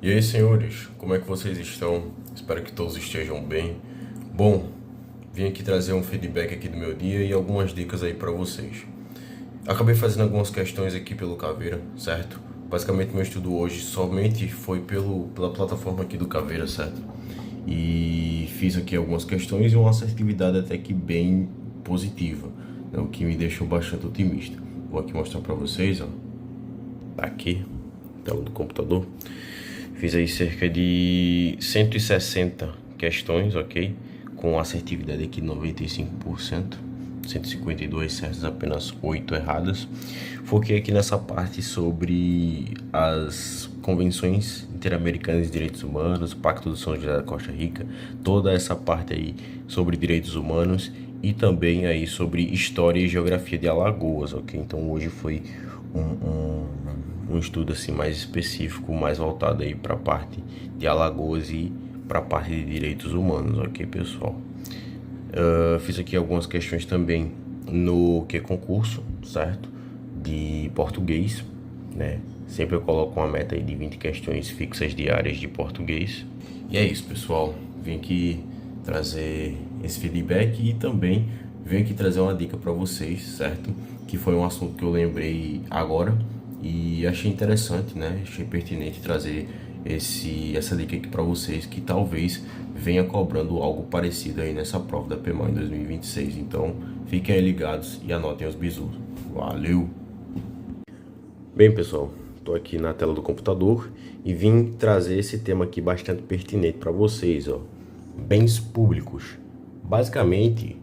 E aí, senhores, como é que vocês estão? Espero que todos estejam bem. Bom, vim aqui trazer um feedback aqui do meu dia e algumas dicas aí pra vocês. Acabei fazendo algumas questões aqui pelo Caveira, certo? Basicamente, meu estudo hoje somente foi pela plataforma aqui do Caveira, certo? E fiz aqui algumas questões e uma assertividade até que bem positiva, né? O que me deixou bastante otimista. Vou aqui mostrar pra vocês, ó. Tá aqui, tela do computador. Fiz aí cerca de 160 questões, ok? Com assertividade aqui 95%, 152 certas, apenas 8 erradas. Foquei aqui nessa parte sobre as convenções interamericanas de direitos humanos, o Pacto do São José da Costa Rica, toda essa parte aí sobre direitos humanos e também aí sobre história e geografia de Alagoas, ok? Então hoje foi um estudo assim mais específico, mais voltado aí para a parte de Alagoas e para a parte de direitos humanos, ok, pessoal? Fiz aqui algumas questões também no que concurso, certo? De português, né? Sempre eu coloco uma meta aí de 20 questões fixas diárias de português. E é isso, pessoal. Vim aqui trazer esse feedback e também vim aqui trazer uma dica para vocês, certo? Que foi um assunto que eu lembrei agora e achei interessante, né? Achei pertinente trazer essa dica aqui para vocês, que talvez venha cobrando algo parecido aí nessa prova da PEMAN em 2026. Então, fiquem aí ligados e anotem os bisus. Valeu! Bem, pessoal, estou aqui na tela do computador e vim trazer esse tema aqui bastante pertinente para vocês, ó. Bens públicos. Basicamente,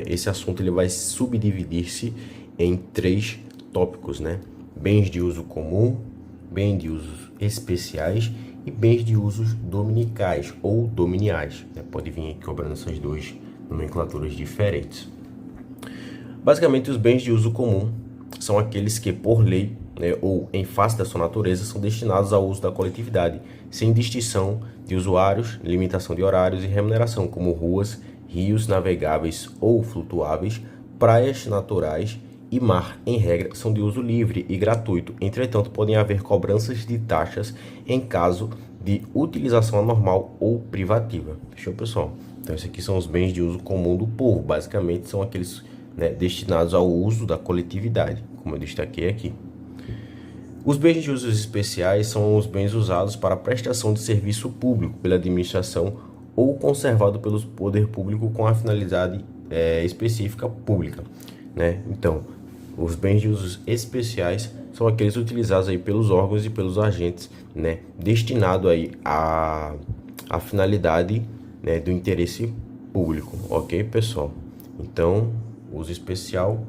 esse assunto ele vai subdividir-se em três tópicos, né? Bens de uso comum, bens de usos especiais e bens de usos dominicais ou dominiais, né? Pode vir aqui cobrando essas duas nomenclaturas diferentes. Basicamente, os bens de uso comum são aqueles que, por lei, né, ou em face da sua natureza, são destinados ao uso da coletividade, sem distinção de usuários, limitação de horários e remuneração, como ruas, rios navegáveis ou flutuáveis, praias naturais e mar, em regra, são de uso livre e gratuito. Entretanto, podem haver cobranças de taxas em caso de utilização anormal ou privativa. Fechou, pessoal? Então, esses aqui são os bens de uso comum do povo. Basicamente, são aqueles, né, destinados ao uso da coletividade, como eu destaquei aqui. Os bens de usos especiais são os bens usados para prestação de serviço público pela administração ou conservado pelo poder público com a finalidade específica pública, né? Então, os bens de usos especiais são aqueles utilizados aí pelos órgãos e pelos agentes, né, destinado aí à finalidade, né, do interesse público, ok, pessoal? Então, uso especial,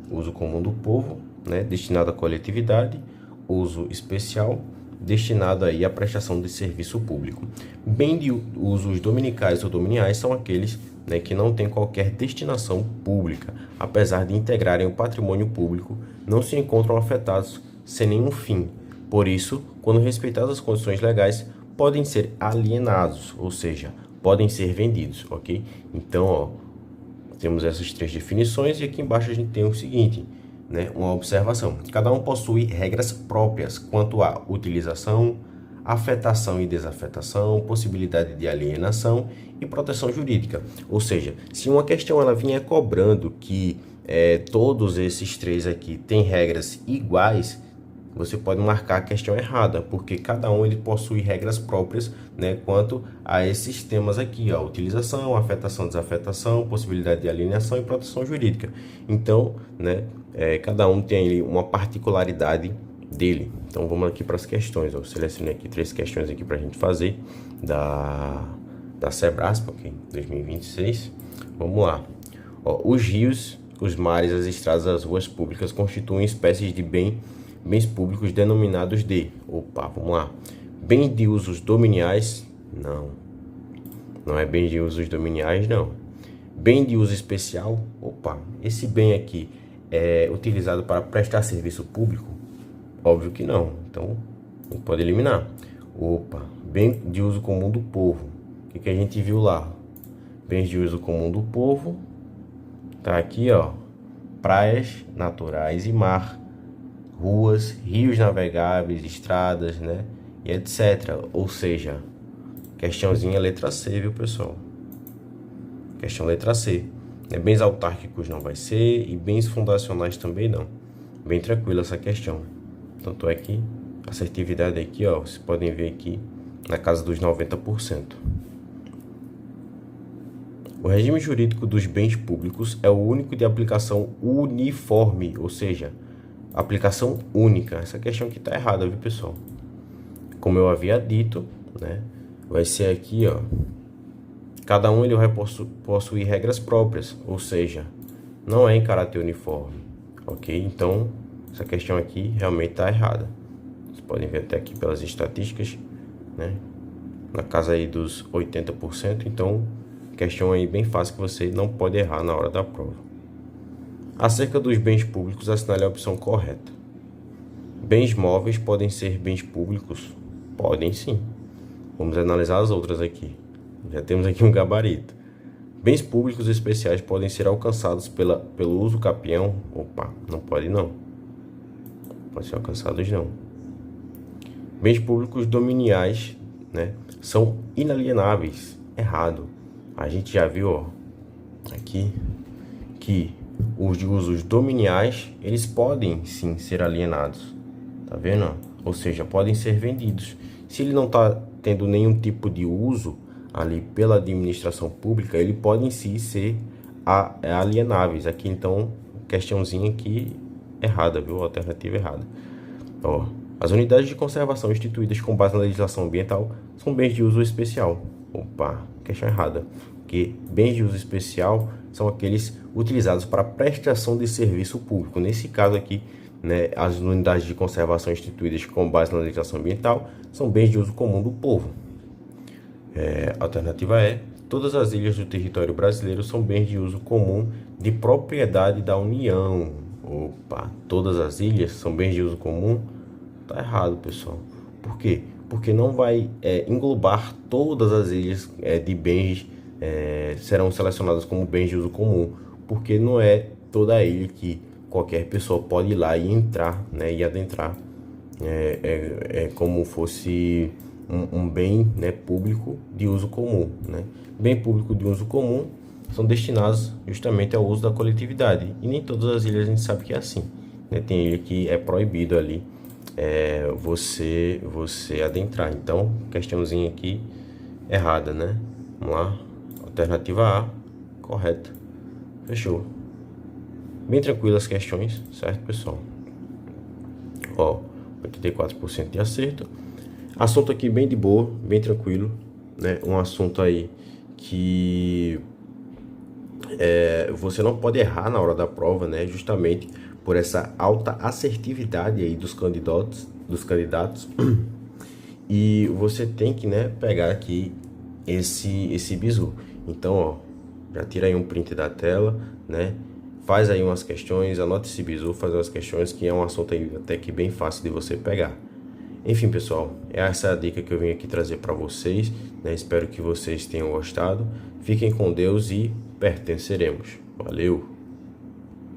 uso comum do povo, né, destinado à coletividade, uso especial, destinado aí à prestação de serviço público. Bem de usos dominicais ou dominiais são aqueles, né, que não têm qualquer destinação pública, apesar de integrarem o patrimônio público, não se encontram afetados sem nenhum fim. Por isso, quando respeitadas as condições legais, podem ser alienados, ou seja, podem ser vendidos, ok? Então, ó, temos essas três definições e aqui embaixo a gente tem o seguinte, né, uma observação. Cada um possui regras próprias quanto à utilização, afetação e desafetação, possibilidade de alienação e proteção jurídica. Ou seja, se uma questão ela vinha cobrando que todos esses três aqui têm regras iguais, você pode marcar a questão errada, porque cada um ele possui regras próprias, né, quanto a esses temas aqui, ó, utilização, afetação, desafetação, possibilidade de alienação e proteção jurídica. Então, né, cada um tem ali uma particularidade dele. Então, vamos aqui para as questões. Eu selecionei aqui três questões aqui para a gente fazer da Sebrasp, ok, 2026. Vamos lá. Ó, os rios, os mares, as estradas, as ruas públicas constituem espécies de bens públicos denominados de... Opa, vamos lá. Bens de usos dominiais? Não. Não é bem de usos dominiais, não. Bem de uso especial? Opa, esse bem aqui é utilizado para prestar serviço público? Óbvio que não. Então, a gente pode eliminar. Opa, bem de uso comum do povo. O que a gente viu lá? Bens de uso comum do povo. Tá aqui, ó. Praias naturais e mar, ruas, rios navegáveis, estradas, né? e etc. Ou seja, questãozinha letra C, viu, pessoal? Questão letra C. Bens autárquicos não vai ser e bens fundacionais também não. Bem tranquila essa questão. Tanto é que a assertividade aqui, ó, vocês podem ver aqui na casa dos 90%. O regime jurídico dos bens públicos é o único de aplicação uniforme, ou seja, aplicação única. Essa questão aqui está errada, viu, pessoal? Como eu havia dito, né, vai ser aqui, ó, cada um ele vai possuir regras próprias, ou seja, não é em caráter uniforme, ok? Então, essa questão aqui realmente está errada. Vocês podem ver até aqui pelas estatísticas, né, na casa aí dos 80%, então, questão aí bem fácil que você não pode errar na hora da prova. Acerca dos bens públicos, assinale a opção correta. Bens móveis podem ser bens públicos? Podem sim. Vamos analisar as outras aqui. Já temos aqui um gabarito. Bens públicos especiais podem ser alcançados pelo uso capião? Opa, não pode não. Pode ser alcançados não. Bens públicos dominiais, né, são inalienáveis? Errado. A gente já viu, ó, aqui que os usos dominiais, eles podem sim ser alienados. Tá vendo? Ou seja, podem ser vendidos. Se ele não está tendo nenhum tipo de uso ali pela administração pública, ele pode em si ser alienáveis. Aqui então, questãozinha aqui errada, viu? Alternativa errada. Ó, as unidades de conservação instituídas com base na legislação ambiental são bens de uso especial. Opa, questão errada. Porque bens de uso especial são aqueles utilizados para prestação de serviço público. Nesse caso aqui, né, as unidades de conservação instituídas com base na legislação ambiental são bens de uso comum do povo. A alternativa é: todas as ilhas do território brasileiro são bens de uso comum de propriedade da União. Opa, todas as ilhas são bens de uso comum? Tá errado, pessoal. Por quê? Porque não vai englobar todas as ilhas de bens, serão selecionadas como bens de uso comum, porque não é toda a ilha que qualquer pessoa pode ir lá e entrar, né, e adentrar, como fosse um bem, né, público de uso comum, né? Bem público de uso comum são destinados justamente ao uso da coletividade, e nem todas as ilhas a gente sabe que é assim, né? Tem ilha que é proibido ali você adentrar. Então, questãozinha aqui errada, né? Vamos lá, alternativa A, correta. Fechou. Bem tranquilo as questões, certo, pessoal? Ó, 84% de acerto. Assunto aqui bem de boa, bem tranquilo, né? Um assunto aí que você não pode errar na hora da prova, né? Justamente por essa alta assertividade aí dos candidatos. E você tem que, né, pegar aqui esse bizu. Então, ó, já tira aí um print da tela, né? Faz aí umas questões, anota esse bizu, faz umas questões, que é um assunto aí até que bem fácil de você pegar. Enfim, pessoal, essa é a dica que eu vim aqui trazer para vocês, né? Espero que vocês tenham gostado. Fiquem com Deus e pertenceremos. Valeu!